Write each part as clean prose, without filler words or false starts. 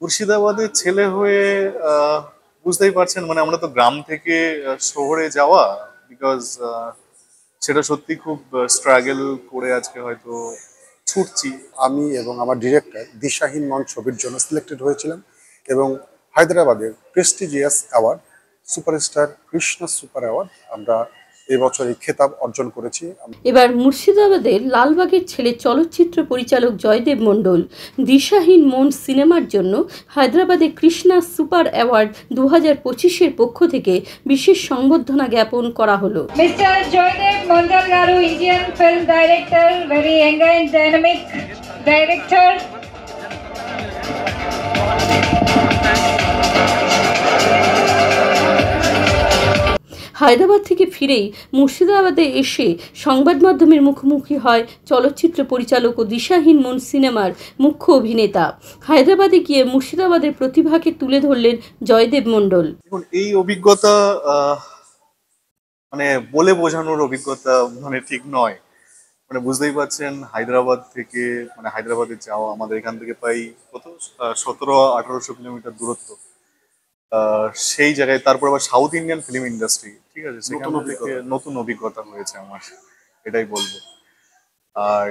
মুর্শিদাবাদের ছেলে হয়ে বুঝতেই পারছেন, মানে আমরা তো গ্রাম থেকে শহরে যাওয়া, বিকজ সেটা সত্যি খুব স্ট্রাগল করে আজকে হয়তো ছুটছি। আমি এবং আমার ডিরেক্টর দিশাহীন মন ছবির জন্য সিলেক্টেড হয়েছিলাম এবং হায়দ্রাবাদের prestigious award superstar Krishna super award আমরা এবছর এই খেতাব অর্জন করেছি। এবার মুর্শিদাবাদের লালবাগের ছেলে চলচ্চিত্র পরিচালক জয়দেব মণ্ডল দিশাহীন মন সিনেমার জন্য হায়দ্রাবাদে কৃষ্ণা সুপার অ্যাওয়ার্ড 2025-এর পক্ষ থেকে বিশেষ সংবর্ধনা জ্ঞাপন করা হলো। মিস্টার জয়দেব মণ্ডল গারু, Indian film director, very young and dynamic director. Hyderabad থেকে ফিরেই মুর্শিদাবাদে এসে সংবাদ মাধ্যমের মুখোমুখি হয় চলচ্চিত্র পরিচালক ও দিশাহীন মন সিনেমার মুখ্য অভিনেতা। হায়দ্রাবাদে গিয়ে মুর্শিদাবাদের প্রতিভাকে তুলে ধরলেন জয়দেব মণ্ডল। দেখুন, এই অভিজ্ঞতা মানে বলে বোঝানোর অভিজ্ঞতা মানে ঠিক নয়। মানে বুঝতেই পারছেন, হায়দ্রাবাদ থেকে মানে হায়দ্রাবাদে যাওয়া আমাদের এখান থেকে প্রায় কত 1700-1800 কিলোমিটার দূরত্ব। সেই জায়গায় তারপর আবার সাউথ ইন্ডিয়ান ফিল্ম ইন্ডাস্ট্রি, ঠিক আছে, সেখান থেকে নতুন অভিজ্ঞতা হয়েছে আমার, এটাই বলবো। আর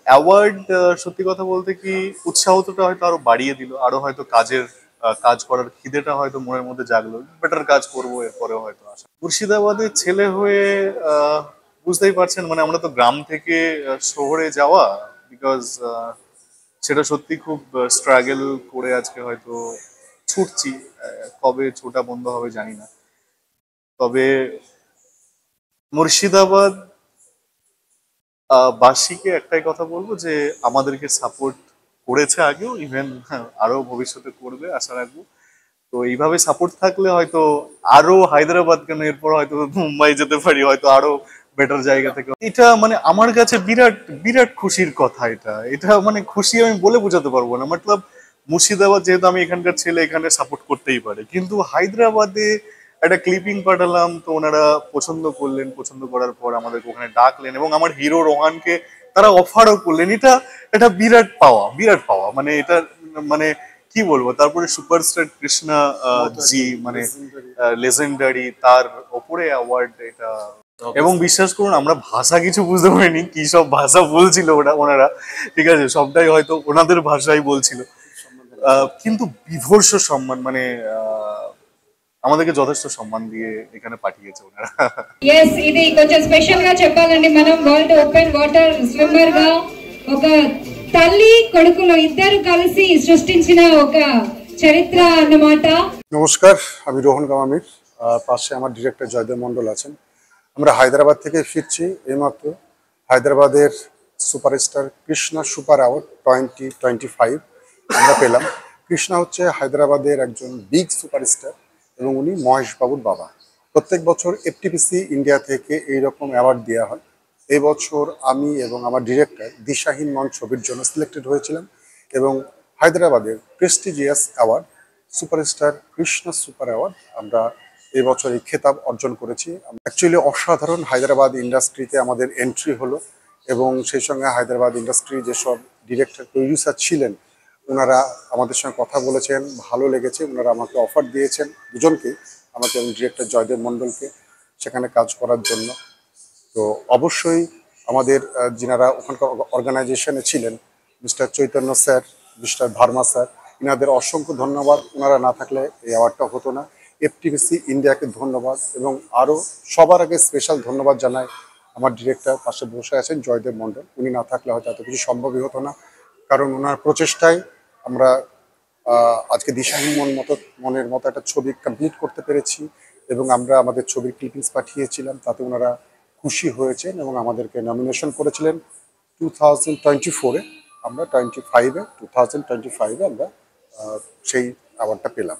অ্যাওয়ার্ড, সত্যি কথা বলতে কি, উৎসাহটা হয়তো আরো বাড়িয়ে দিল, আরো হয়তো কাজ করার খিদেটা হয়তো মনের মধ্যে জাগলো, বেটার কাজ করবো এরপরে হয়তো আসা। মুর্শিদাবাদের ছেলে হয়ে বুঝতেই পারছেন, মানে আমরা তো গ্রাম থেকে শহরে যাওয়া, বিকজ সেটা সত্যি খুব স্ট্রাগল করে আজকে হয়তো ছুটছি। কবে ছোটা বন্ধ হবে জানি না, তবে মুর্শিদাবাদ বাসীকে একটাই কথা বলবো যে আমাদেরকে সাপোর্ট করেছে আগেও, ইভেন আরো ভবিষ্যতে করবে আশা রাখবো। তো এইভাবে সাপোর্ট থাকলে হয়তো আরো হায়দ্রাবাদ কেন, এরপর হয়তো মুম্বাই যেতে পারি, হয়তো আরো বেটার জায়গা থেকে। এটা মানে আমার কাছে বিরাট বিরাট খুশির কথা। এটা এটা মানে খুশি আমি বলে বোঝাতে পারবো না। মতলব মুর্শিদাবাদ যেহেতু আমি এখানকার ছেলে, এখানে সাপোর্ট করতেই পারে, কিন্তু হায়দ্রাবাদে একটা ক্লিপিং পাঠালাম, তো ওনারা পছন্দ করলেন, পছন্দ করার পর আমাদেরকে ওখানে ডাকলেন এবং আমার হিরো রোহানকে তারা অফারও করলেন। এটা বিরাট পাওয়া, বিরাট পাওয়া। মানে এটা মানে কি বলবো, তারপরে সুপারস্টার কৃষ্ণা জি, মানে লেজেন্ডারি, তার ওপরে অ্যাওয়ার্ড এটা। এবং বিশ্বাস করুন, আমরা ভাষা কিছু বুঝতে পারিনি, কি সব ভাষা বলছিল ওনারা, ঠিক আছে, সবটাই হয়তো ওনাদের ভাষাই বলছিল, কিন্তু বিভর্ষ সম্মান, মানে আমাদেরকে যথেষ্ট সম্মান দিয়ে এখানে পাঠিয়েছে ওনারা। yes, ఇది కొంచెం స్పెషల్ గా చెప్పాలండి. మనం వరల్డ్ ఓపెన్ వాటర్ స్విమ్మర్ గా ఒక తల్లి కొడుకులు ఇద్దరు కలిసి సృష్టించిన ఒక చరిత్ర అన్నమాట. নমস্কার, আমি রোহন গামামির, পাশে আমার ডিরেক্টর জয়দেব মণ্ডল আছেন। আমরা হায়দ্রাবাদ থেকে ফিরছি এইমাত্র। হায়দ্রাবাদের সুপারস্টার কৃষ্ণা সুপার অ্যাওয়ার্ড 2025 আমরা পেলাম। কৃষ্ণা হচ্ছে হায়দ্রাবাদের একজন বিগ সুপারস্টার এবং উনি মহেশ বাবুর বাবা। প্রত্যেক বছর এফটিপিসি ইন্ডিয়া থেকে এইরকম অ্যাওয়ার্ড দেওয়া হয়। এই বছর আমি এবং আমার ডিরেক্টর দিশাহীন মন ছবির জন্য সিলেক্টেড হয়েছিলাম এবং হায়দ্রাবাদের prestigious award superstar Krishna super award আমরা এই বছর এই খেতাব অর্জন করেছি। অ্যাকচুয়ালি অসাধারণ হায়দ্রাবাদ ইন্ডাস্ট্রিতে আমাদের এন্ট্রি হলো এবং সেই সঙ্গে হায়দ্রাবাদ ইন্ডাস্ট্রি যেসব ডিরেক্টর প্রডিউসার ছিলেন ওনারা আমাদের সঙ্গে কথা বলেছেন, ভালো লেগেছে। ওনারা আমাকে অফার দিয়েছেন দুজনকে, আমাকে এবং ডিরেক্টর জয়দেব মণ্ডলকে, সেখানে কাজ করার জন্য। তো অবশ্যই আমাদের যিনারা ওখানকার অর্গানাইজেশনে ছিলেন, mister Chaitanya sir, mister Verma sir, ইনাদের অসংখ্য ধন্যবাদ। ওনারা না থাকলে এই অ্যাওয়ার্ডটা হতো না। এফটিপিসি ইন্ডিয়াকে ধন্যবাদ এবং আরও সবার আগে স্পেশাল ধন্যবাদ জানাই আমার ডিরেক্টর পাশে বসে আছেন জয়দেব মণ্ডল। উনি না থাকলে হয়তো এত কিছু সম্ভবই হতো না, কারণ ওনার প্রচেষ্টায় আমরা আজকে দিশাহীন মনের মতো একটা ছবি কমপ্লিট করতে পেরেছি এবং আমরা আমাদের ছবির ক্লিপিংস পাঠিয়েছিলাম, তাতে ওনারা খুশি হয়েছেন এবং আমাদেরকে নমিনেশন করেছিলেন 2024-এ। আমরা 2025-এ আমরা সেই অ্যাওয়ার্ডটা পেলাম।